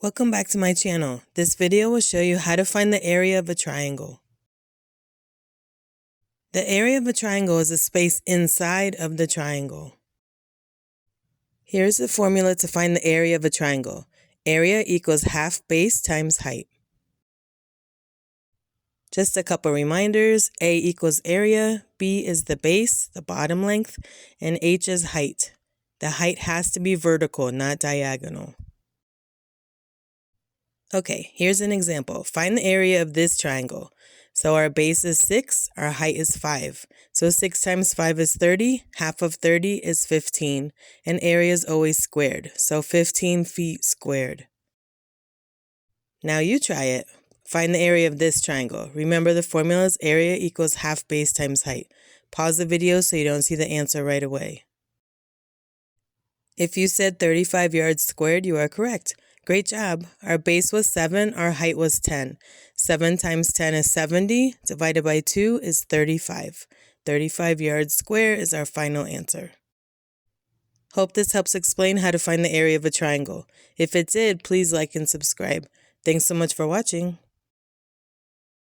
Welcome back to my channel. This video will show you how to find the area of a triangle. The area of a triangle is a space inside of the triangle. Here's the formula to find the area of a triangle. Area equals half base times height. Just a couple reminders. A equals area, B is the base, the bottom length, and H is height. The height has to be vertical, not diagonal. Okay, here's an example. Find the area of this triangle. So our base is 6, our height is 5. So 6 times 5 is 30, half of 30 is 15, and area is always squared, so 15 feet squared. Now you try it. Find the area of this triangle. Remember the formula is area equals half base times height. Pause the video so you don't see the answer right away. If you said 35 yards squared, you are correct. Great job. Our base was 7, our height was 10. 7 times 10 is 70, divided by 2 is 35. 35 yards squared is our final answer. Hope this helps explain how to find the area of a triangle. If it did, please like and subscribe. Thanks so much for watching.